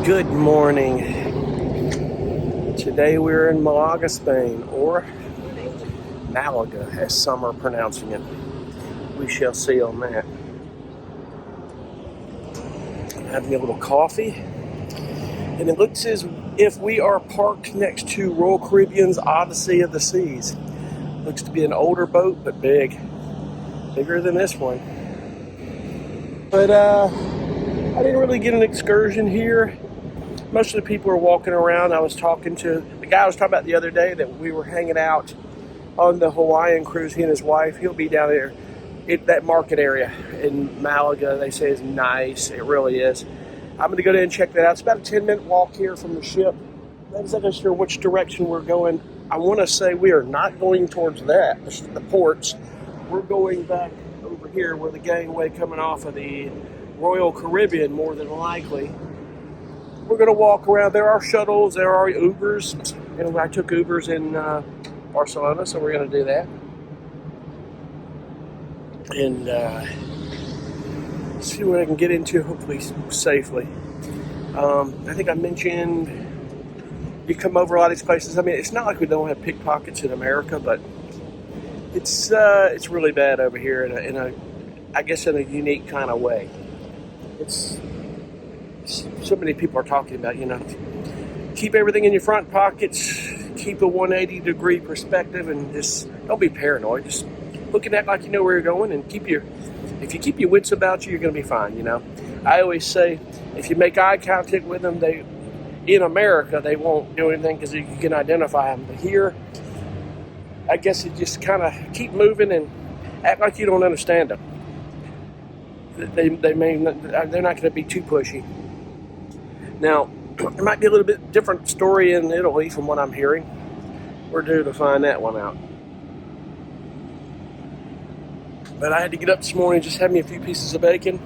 Good morning. Today we're in Malaga, Spain, or Malaga, as some are pronouncing it. We shall see on that. I'm having a little coffee, and it looks as if we are parked next to Royal Caribbean's Odyssey of the Seas. Looks to be an older boat, but bigger than this one. But I didn't really get an excursion here. Most of the people are walking around. I was talking to the guy I was talking about the other day that we were hanging out on the Hawaiian cruise. He and his wife. He'll be down there. That market area in Malaga, they say, is nice. It really is. I'm going to go there and check that out. It's about a 10-minute walk here from the ship. I'm not exactly sure which direction we're going. I want to say we are not going towards that, the ports. We're going back over here where the gangway coming off of the Royal Caribbean, more than likely. We're going to walk around. There are shuttles. There are Ubers. And I took Ubers in Barcelona, so we're going to do that. And see what I can get into, hopefully safely. I think I mentioned you come over a lot of these places. I mean, it's not like we don't have pickpockets in America, but it's really bad over here in a I guess in a unique kind of way. It's so many people are talking about, keep everything in your front pockets, keep a 180-degree perspective, and just don't be paranoid. Just look and act like you know where you're going, and if you keep your wits about you, you're going to be fine. I always say, if you make eye contact with them, in America they won't do anything because you can identify them. But here, I guess you just kind of keep moving and act like you don't understand them. They're not going to be too pushy. Now, there might be a little bit different story in Italy from what I'm hearing. We're due to find that one out. But I had to get up this morning, just had me a few pieces of bacon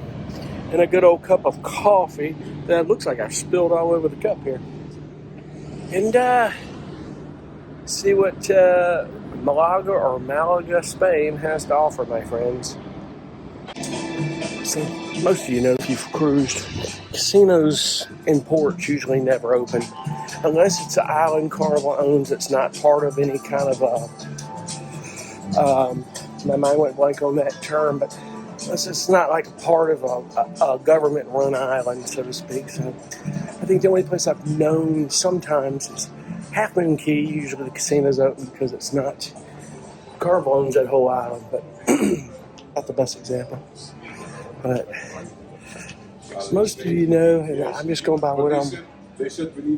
and a good old cup of coffee that looks like I spilled all over the cup here. And see what Malaga, Spain has to offer, my friends. So, most of you know, if you've cruised, casinos in ports usually never open unless it's an island Carnival owns. It's not part of any kind of my mind went blank on that term, but it's not like a part of a government-run island, so to speak. So I think the only place I've known sometimes is Half Moon Key. Usually the casino's open because it's not Carnival owns that whole island, but not the best example. But most of you know, and I'm just going by what I'm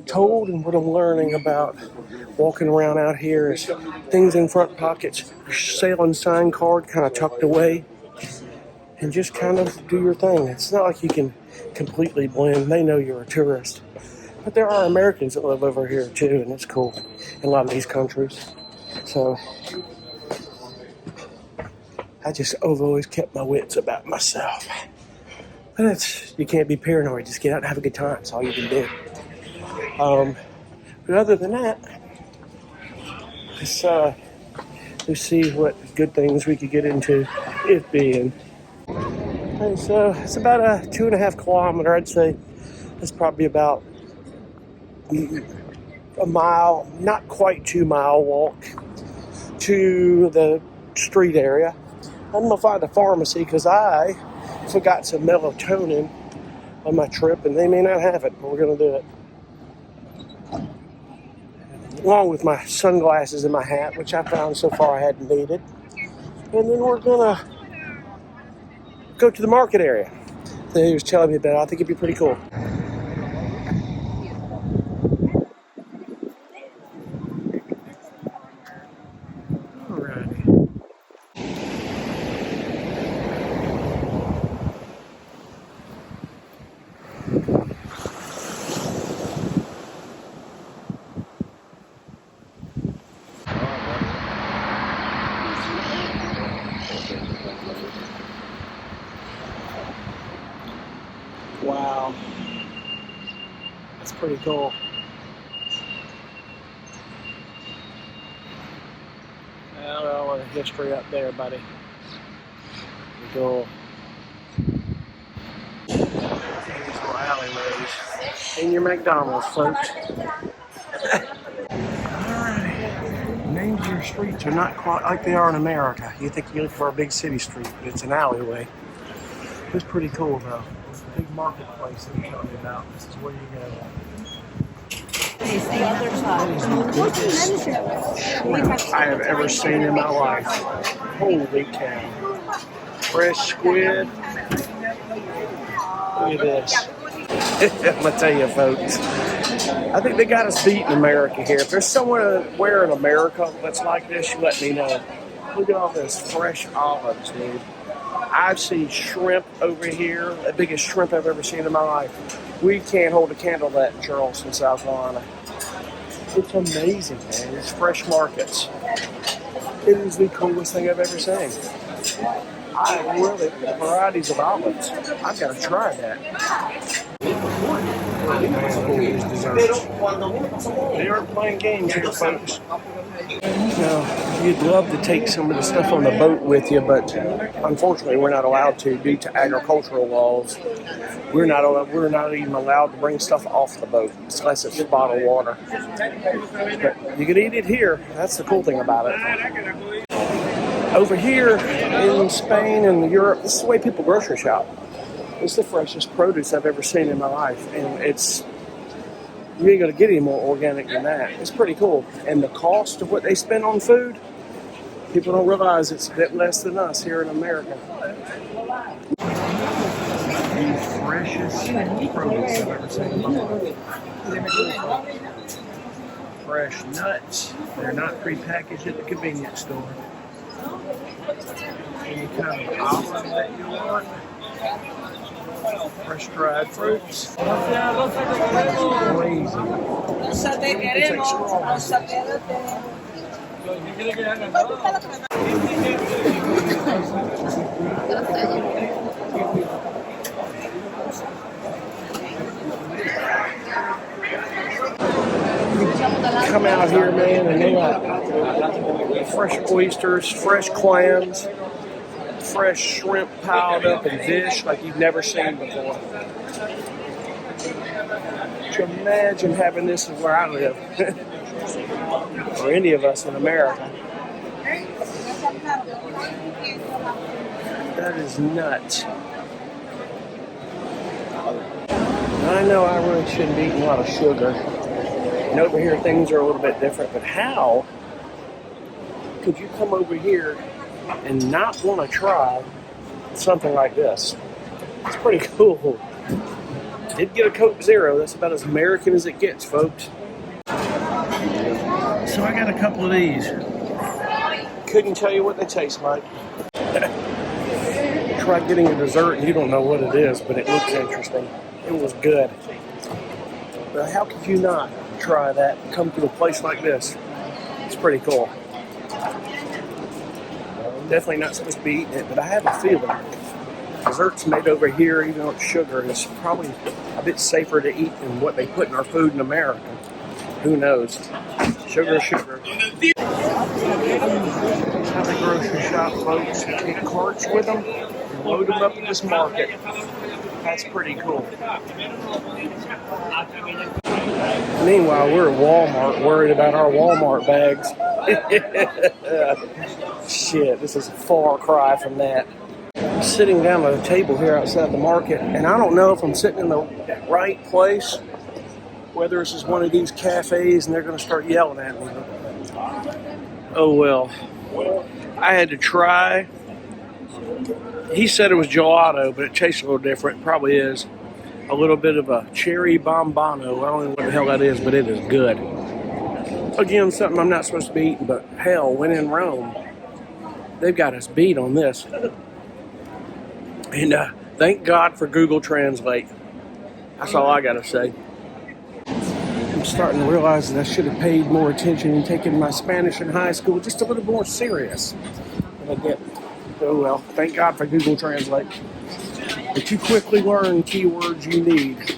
told and what I'm learning about walking around out here, is things in front pockets, sail and sign card kind of tucked away, and just kind of do your thing. It's not like you can completely blend. They know you're a tourist. But there are Americans that live over here too, and it's cool in a lot of these countries. So I've always kept my wits about myself. But you can't be paranoid. Just get out and have a good time. That's all you can do. But other than that, let's see what good things we could get into, it being. And so it's about a 2.5 kilometer. I'd say it's probably about a mile, not quite 2 mile walk to the street area. I'm going to find a pharmacy because I forgot some melatonin on my trip, and they may not have it, but we're going to do it. Along with my sunglasses and my hat, which I found so far I hadn't needed. And then we're going to go to the market area that he was telling me about. I think it'd be pretty cool. Wow, that's pretty cool. I don't know what the history up there, buddy. Pretty cool. These little alleyways. in your McDonald's, folks. Alright, names of your streets are not quite like they are in America. You think you look for a big city street, but it's an alleyway. It's pretty cool though. It's a big marketplace that I'm telling you about. This is where you go. It's the other side. Shrimp I have ever seen in my life. Holy cow. Fresh squid. Look at this. I'm going to tell you, folks. I think they got us beat in America here. If there's somewhere in America that's like this, you let me know. Look at all this fresh olives, dude. I've seen shrimp over here, the biggest shrimp I've ever seen in my life. We can't hold a candle to that in Charleston, South Carolina. It's amazing, man. It's fresh markets. It is the coolest thing I've ever seen. I really, the varieties of olives. I've got to try that. They aren't playing games here, folks. Now, you'd love to take some of the stuff on the boat with you, but unfortunately we're not allowed to due to agricultural laws. We're not even allowed to bring stuff off the boat unless it's bottled water. But you can eat it here. That's the cool thing about it. Over here in Spain and Europe, this is the way people grocery shop. It's the freshest produce I've ever seen in my life, and you ain't gonna get any more organic than that. It's pretty cool. And the cost of what they spend on food, people don't realize it's a bit less than us here in America. The freshest produce I've ever seen in my life. Fresh nuts. They're not prepackaged at the convenience store. Any kind of olive that you want. Fresh dried fruits. Crazy. Come out here, man, and they got fresh oysters, fresh clams, fresh shrimp piled up in fish like you've never seen before. Could you imagine having this where I live? Or any of us in America. That is nuts. I know I really shouldn't be eating a lot of sugar. And over here things are a little bit different, but how could you come over here and not want to try something like this? It's pretty cool. Did get a Coke Zero. That's about as American as it gets, folks. So I got a couple of these. Couldn't tell you what they taste like. Tried getting a dessert and you don't know what it is, but it looks interesting. It was good. But how could you not try that? Come to a place like this. It's pretty cool. Definitely not supposed to be eating it, but I have a feeling desserts made over here, even with sugar, is probably a bit safer to eat than what they put in our food in America. Who knows? Sugar is sugar. That's how they grocery shop, folks. You take carts with them and load them up at this market. That's pretty cool. Meanwhile, we're at Walmart worried about our Walmart bags. Shit, this is a far cry from that. I'm sitting down at a table here outside the market, and I don't know if I'm sitting in the right place, whether this is one of these cafes and they're going to start yelling at me. Oh well. I had to try. He said it was gelato, but it tastes a little different. It probably is. A little bit of a cherry bombano. I don't know what the hell that is, but it is good. Again, something I'm not supposed to be eating, but hell, when in Rome, they've got us beat on this. And thank God for Google Translate. That's all I got to say. I'm starting to realize that I should have paid more attention and taken my Spanish in high school just a little more serious than I did. Oh well, thank God for Google Translate. But you quickly learn keywords you need.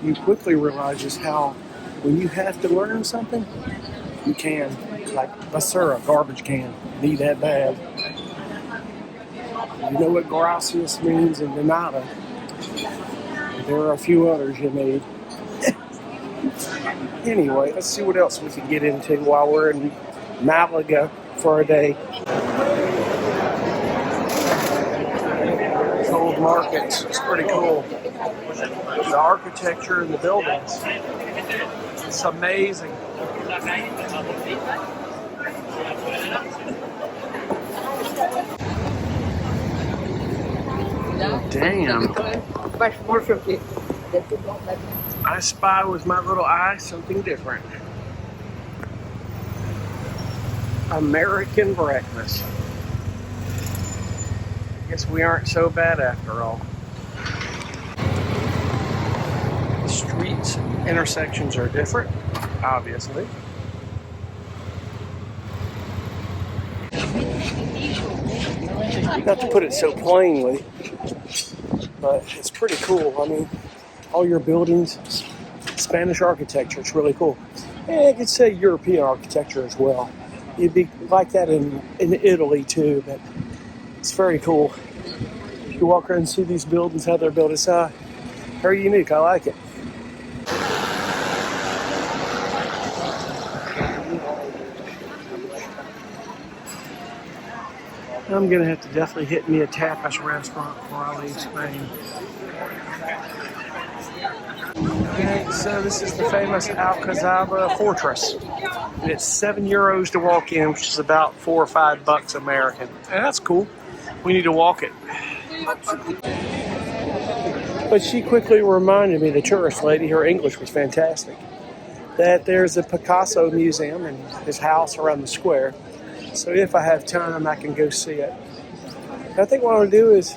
You quickly realize just how, when you have to learn something, you can. Like basura, garbage can. Need that bad. You know what gracias means in Granada. There are a few others you need. Anyway, let's see what else we can get into while we're in Malaga for a day. Old markets. It's pretty cool. The architecture and the buildings. It's amazing. Damn. I spy with my little eye something different. American breakfast. Guess we aren't so bad after all. The streets and intersections are different, obviously. Not to put it so plainly, but it's pretty cool. I mean, all your buildings, Spanish architecture, it's really cool. And I could say European architecture as well. You'd be like that in Italy too, but it's very cool. You walk around and see these buildings, how they're built. It's very unique. I like it. I'm going to have to definitely hit me a tapas restaurant before I leave Spain. Okay, so this is the famous Alcazaba Fortress. And it's €7 to walk in, which is about $4 or $5 American. And that's cool. We need to walk it. But she quickly reminded me, the tourist lady, her English was fantastic, that there's a Picasso museum in his house around the square. So if I have time, I can go see it. I think what I want to do is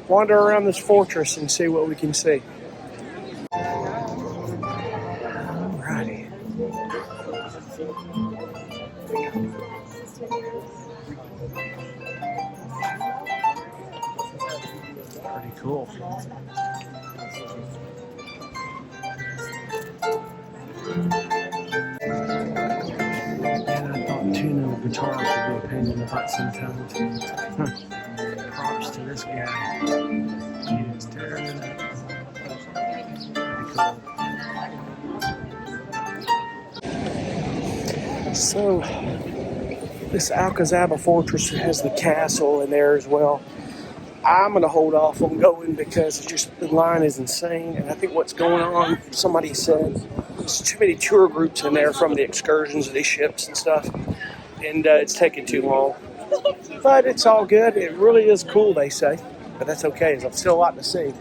wander around this fortress and see what we can see. Alrighty. Pretty cool. Tuning the guitar could be a pain in the butt sometimes. Props to this guy. He is tearing it up. Pretty cool. So, this Alcazaba Fortress has the castle in there as well. I'm going to hold off on going because it's just the line is insane. And I think what's going on, somebody said, there's too many tour groups in there from the excursions of these ships and stuff. And it's taking too long. But it's all good. It really is cool, they say. But that's okay. There's still a lot to see.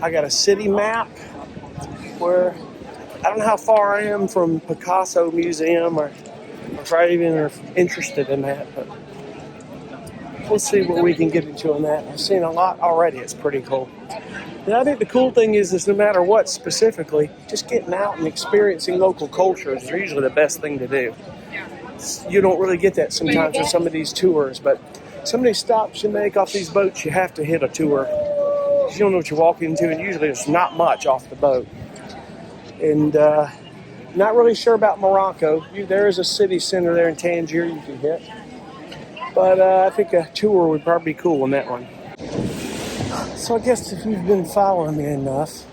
I got a city map where I don't know how far I am from Picasso Museum or if I even are interested in that. But we'll see what we can get into on that. I've seen a lot already. It's pretty cool. And I think the cool thing is no matter what specifically, just getting out and experiencing local culture is usually the best thing to do. You don't really get that sometimes with some of these tours, but some of these stops you make off these boats, you have to hit a tour. You don't know what you're walking into, and usually there's not much off the boat. And not really sure about Morocco. There is a city center there in Tangier you can hit. But I think a tour would probably be cool on that one. So I guess if you've been following me enough,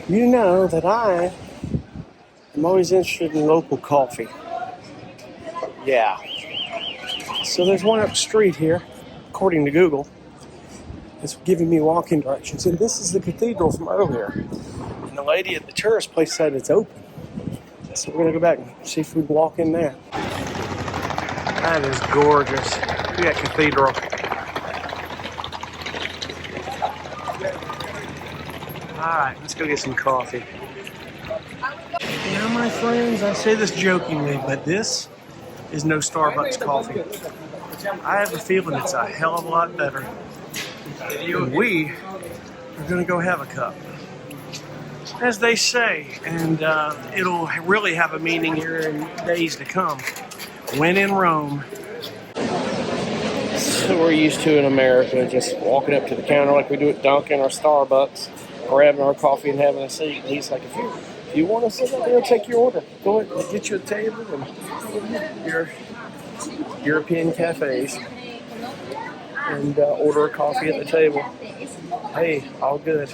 you know that I am always interested in local coffee. Yeah. So there's one up the street here, according to Google. It's giving me walking directions. And this is the cathedral from earlier. And the lady at the tourist place said it's open. So we're going to go back and see if we can walk in there. That is gorgeous. Look at that cathedral. Alright, let's go get some coffee. Now, my friends, I say this jokingly, but this is no Starbucks coffee. I have a feeling it's a hell of a lot better. And we are going to go have a cup. As they say, and it'll really have a meaning here in days to come. When in Rome. So we're used to in America, just walking up to the counter like we do at Dunkin' or Starbucks, grabbing our coffee and having a seat. And he's like, if you want to sit up there, take your order. Go ahead and get you a table and your European cafes and order a coffee at the table. Hey, all good.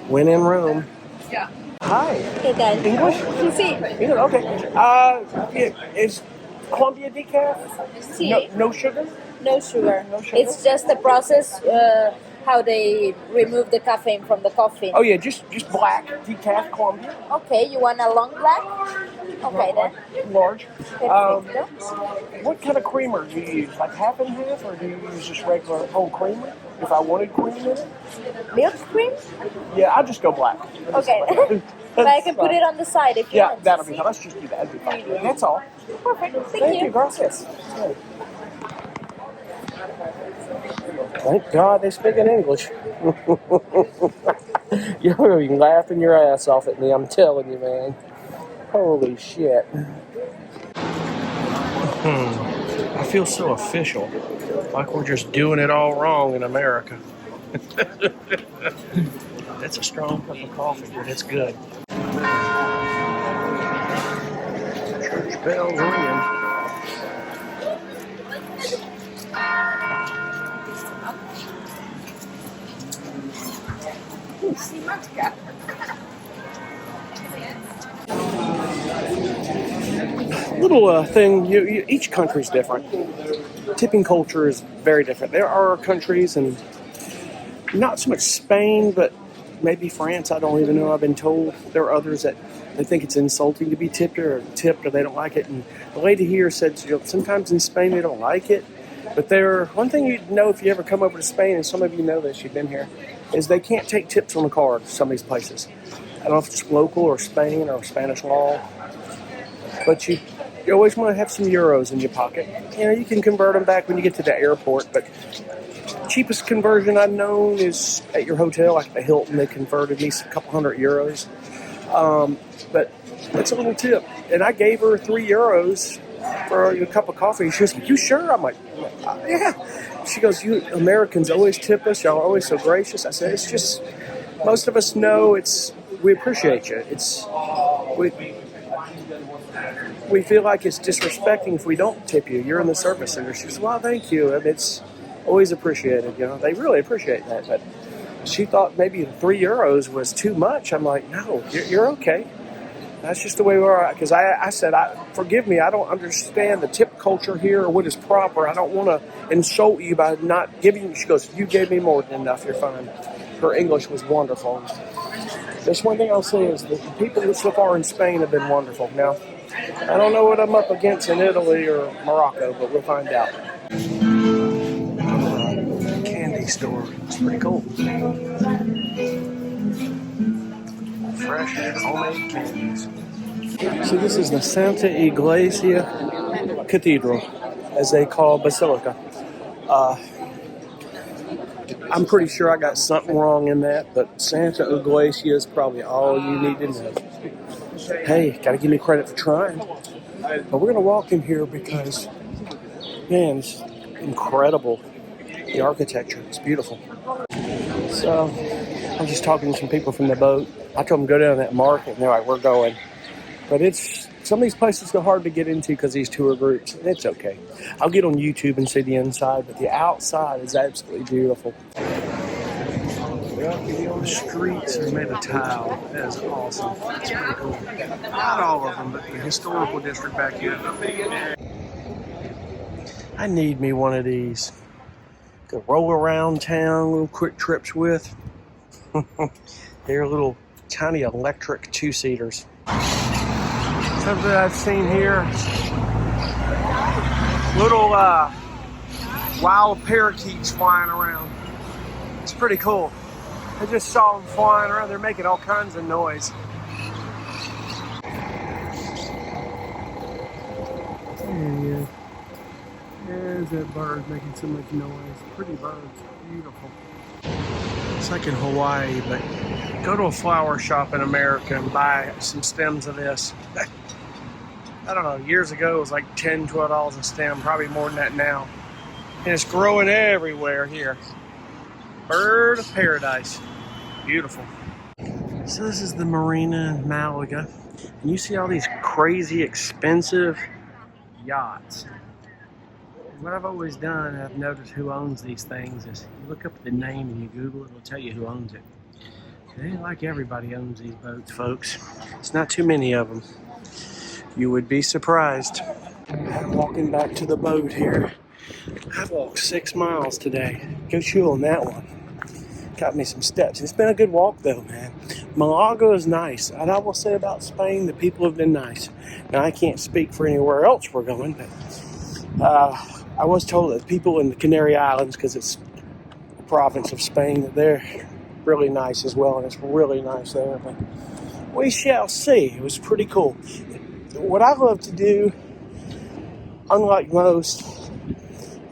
When in Rome. Hi. ¿Qué tal? English? Sí. English, okay. Is Columbia decaf? Sí. No sugar? No sugar. No sugar? It's just the process how they remove the caffeine from the coffee. Oh yeah, just black decaf Columbia. Okay, you want a long black? Okay then. Large. Perfecto. What kind of creamer do you use? Like half and half, or do you use just regular whole creamer? If I wanted cream in it? Milk cream? Yeah, I'll just go black. Okay. But I can put it on the side if you Yeah, want. that'll be See? fine. Let's just do that. That'd be fine. That's all. Perfect. Thank Thank you, gracias. Thank God they speak in English. You're laughing your ass off at me, I'm telling you, man. Holy shit. I feel so official. Like we're just doing it all wrong in America. That's a strong cup of coffee, but it's good. Church bells ringing. Little thing, each country's different. Tipping culture is very different. There are countries, and not so much Spain, but maybe France, I don't even know, I've been told. There are others that they think it's insulting to be tipped or they don't like it. And the lady here said, sometimes in Spain they don't like it. But one thing you'd know if you ever come over to Spain, and some of you know this, you've been here, is they can't take tips on the card, some of these places. I don't know if it's local or Spain or Spanish law, but you always want to have some euros in your pocket. You can convert them back when you get to the airport, but cheapest conversion I've known is at your hotel, like the Hilton. They converted me a couple €100. But it's a little tip. And I gave her €3 for a cup of coffee. She was like, "You sure?" I'm like, "Yeah." She goes, "You Americans always tip us. Y'all are always so gracious." I said, "It's just, most of us know we appreciate you. We feel like it's disrespecting if we don't tip you. You're in the service center." She goes, "Well, thank you. And it's always appreciated. They really appreciate that." But she thought maybe €3 was too much. I'm like, "No, you're okay. That's just the way we are." Because I said, forgive me, I don't understand the tip culture here or what is proper. I don't want to insult you by not giving you." She goes, "You gave me more than enough. You're fine." Her English was wonderful. There's one thing I'll say is that the people that so far in Spain have been wonderful. Now, I don't know what I'm up against in Italy or Morocco, but we'll find out. Candy store. It's pretty cool. Fresh homemade candies. So this is the Santa Iglesia Cathedral, as they call Basilica. I'm pretty sure I got something wrong in that, but Santa Iglesia is probably all you need to know. Hey, gotta give me credit for trying. But we're gonna walk in here because, man, it's incredible. The architecture, it's beautiful. So, I'm just talking to some people from the boat. I told them to go down to that market, and they're like, "We're going." But some of these places are hard to get into because these tour groups. It's okay. I'll get on YouTube and see the inside, but the outside is absolutely beautiful. The streets are made of tile. That is awesome. It's pretty cool. Not all of them, but the historical district back here. I need me one of these. Go roll around town, little quick trips with. They're little tiny electric two-seaters. Something I've seen here. Little wild parakeets flying around. It's pretty cool. I just saw them flying around. They're making all kinds of noise. There he is. There's that bird making so much noise. Pretty birds. Beautiful. It's like in Hawaii, but go to a flower shop in America and buy some stems of this. I don't know, years ago it was like $10, $12 a stem, probably more than that now. And it's growing everywhere here. Bird of paradise. Beautiful. So this is the marina in Malaga. And you see all these crazy expensive yachts. And what I've always done, I've noticed who owns these things, is you look up the name and you Google it, it'll tell you who owns it. It ain't like everybody owns these boats, folks. It's not too many of them. You would be surprised. I'm walking back to the boat here. I walked 6 miles today. Go chew on that one. Got me some steps. It's been a good walk though, man. Malaga is nice. And I will say about Spain, the people have been nice. Now, I can't speak for anywhere else we're going, but I was told that people in the Canary Islands, because it's a province of Spain, that they're really nice as well, and it's really nice there. But we shall see. It was pretty cool. What I love to do, unlike most,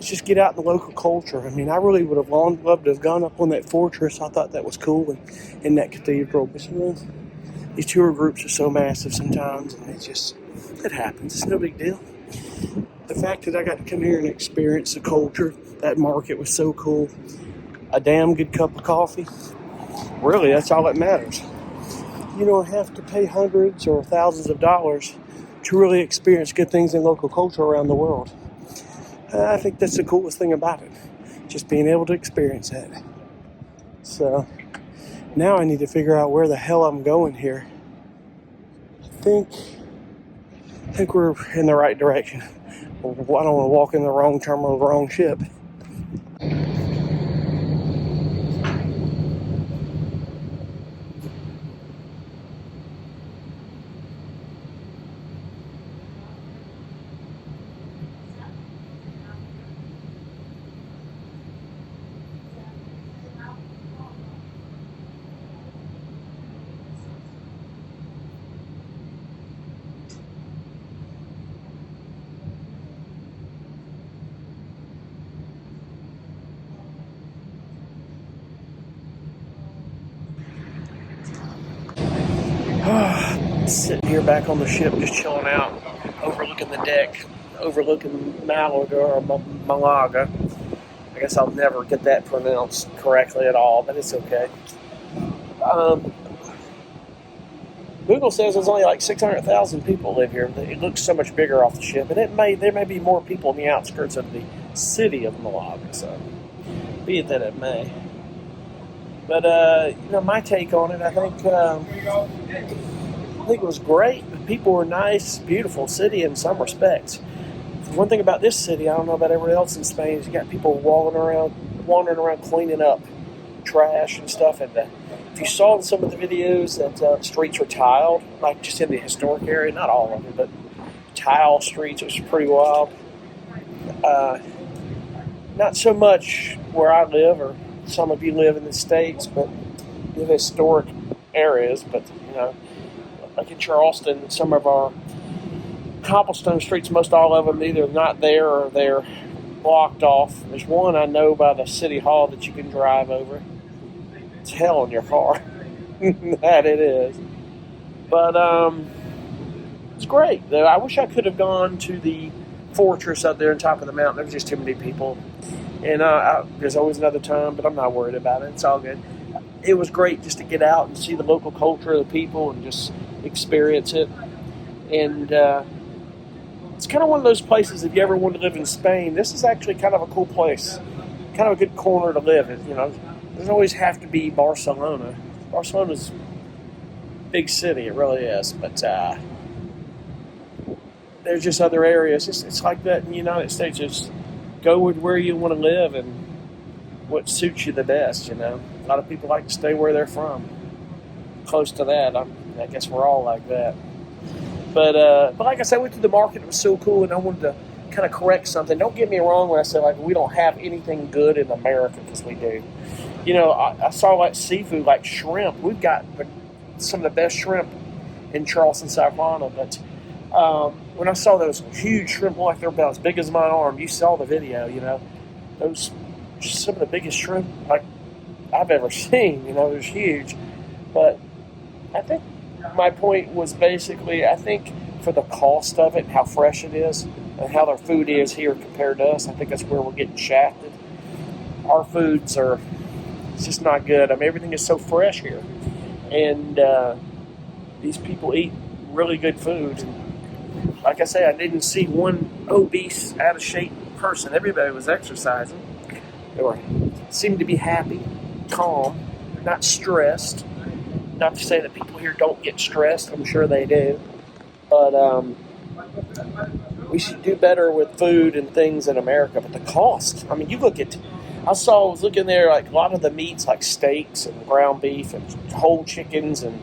is just get out in the local culture. I mean, I really would have loved to have gone up on that fortress. I thought that was cool, and in that cathedral. But you know, these tour groups are so massive sometimes, and it happens. It's no big deal. The fact that I got to come here and experience the culture, that market was so cool. A damn good cup of coffee. Really, that's all that matters. You don't have to pay hundreds or thousands of dollars to really experience good things in local culture around the world. I think that's the coolest thing about it. Just being able to experience that. So, now I need to figure out where the hell I'm going here. I think we're in the right direction. I don't want to walk in the wrong terminal of the wrong ship. Sitting here back on the ship, just chilling out, overlooking the deck, overlooking Malaga or Malaga. I guess I'll never get that pronounced correctly at all, but it's okay. Google says there's only like 600,000 people live here. It looks so much bigger off the ship, and there may be more people in the outskirts of the city of Malaga. So, be it that it may. But my take on it, I think it was great. The people were nice, beautiful city in some respects. One thing about this city, I don't know about everywhere else in Spain, is you got people wandering around cleaning up trash and stuff. And if you saw in some of the videos that streets were tiled, like just in the historic area, not all of them, but tile streets, it was pretty wild. Not so much where I live, or some of you live in the States, but in historic areas. But, like in Charleston, some of our cobblestone streets, most all of them either not there or they're blocked off. There's one I know by the city hall that you can drive over. It's hell in your car. That it is. But it's great. I wish I could have gone to the fortress up there on top of the mountain. There's just too many people. And there's always another time, but I'm not worried about it. It's all good. It was great just to get out and see the local culture of the people and just experience it. And it's kind of one of those places, if you ever want to live in Spain, this is actually kind of a cool place. Kind of a good corner to live in. Doesn't always have to be Barcelona. Barcelona's a big city, it really is. But there's just other areas. It's like that in the United States. Just go with where you want to live and what suits you the best, A lot of people like to stay where they're from. Close to that. I guess we're all like that. But like I said, I went to the market. It was so cool, and I wanted to kind of correct something. Don't get me wrong when I say, like, we don't have anything good in America, because we do. I saw, like, seafood, like shrimp. We've got some of the best shrimp in Charleston, South Carolina. But when I saw those huge shrimp, like they're about as big as my arm, you saw the video, those some of the biggest shrimp like I've ever seen. It was huge. But I think my point was basically, I think for the cost of it, how fresh it is, and how their food is here compared to us, I think that's where we're getting shafted. Our foods it's just not good. I mean, everything is so fresh here. And these people eat really good food. And like I say, I didn't see one obese, out of shape person. Everybody was exercising. They seemed to be happy, calm, not stressed. Not to say that people here don't get stressed. I'm sure they do. But we should do better with food and things in America. But the cost, I mean, you look at, I was looking there, like a lot of the meats, like steaks and ground beef and whole chickens, and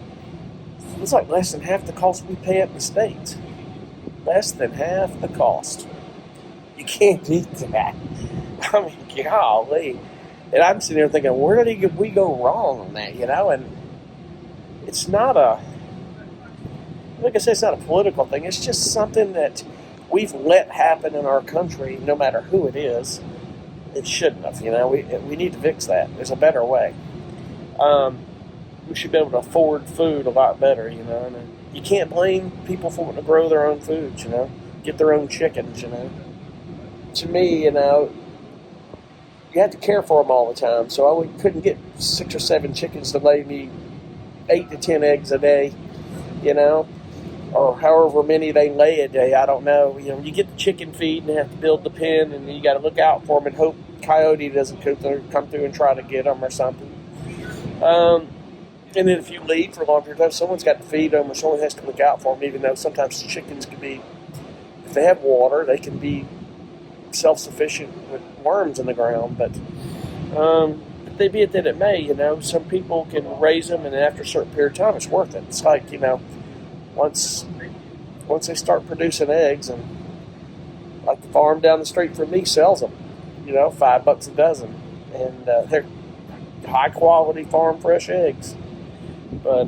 it's like less than half the cost we pay in the States. Less than half the cost. You can't beat that. I mean, golly. And I'm sitting there thinking, where did we go wrong on that, And it's not like I said, it's not a political thing. It's just something that we've let happen in our country, no matter who it is. It shouldn't have, We need to fix that. There's a better way. We should be able to afford food a lot better, And you can't blame people for wanting to grow their own foods, Get their own chickens, To me, you have to care for them all the time. So I couldn't get 6 or 7 chickens to lay me 8 to 10 eggs a day, or however many they lay a day. I don't know. You get the chicken feed and they have to build the pen, and you got to look out for them and hope coyote doesn't come through and try to get them or something. And then if you leave for a long period of time, someone's got to feed them or someone has to look out for them, even though sometimes chickens can be, if they have water, they can be self-sufficient with worms in the ground. But they be it that it may, some people can raise them, and after a certain period of time, it's worth it. It's like, once they start producing eggs, and like the farm down the street from me sells them, $5 a dozen, and they're high quality farm fresh eggs. But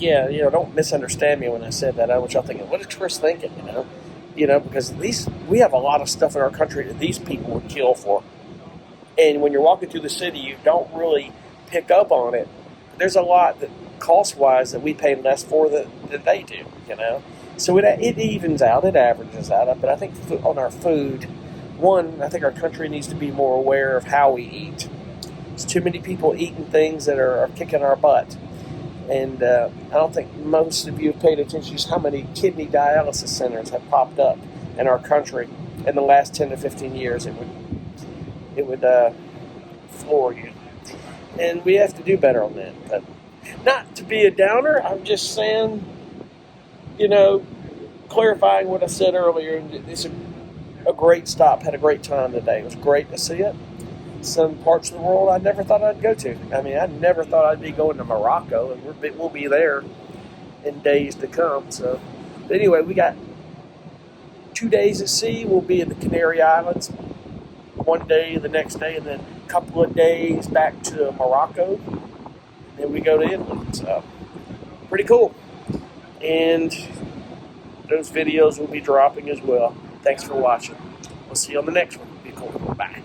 don't misunderstand me when I said that. I want y'all thinking, what is Chris thinking? Because we have a lot of stuff in our country that these people would kill for. And when you're walking through the city, you don't really pick up on it. There's a lot that cost-wise that we pay less for than they do, So it evens out, it averages out. But I think on our food, I think our country needs to be more aware of how we eat. There's too many people eating things that are kicking our butt. And I don't think most of you have paid attention to how many kidney dialysis centers have popped up in our country in the last 10 to 15 years. It would floor you. And we have to do better on that. But not to be a downer, I'm just saying, clarifying what I said earlier. It's a great stop. Had a great time today. It was great to see it. Some parts of the world I never thought I'd go to. I mean, I never thought I'd be going to Morocco, and we'll be there in days to come. So, but anyway, we got 2 days at sea. We'll be in the Canary Islands one day, the next day, and then a couple of days back to Morocco. And then we go to Italy. So, pretty cool. And those videos will be dropping as well. Thanks for watching. We'll see you on the next one. Be cool. Bye.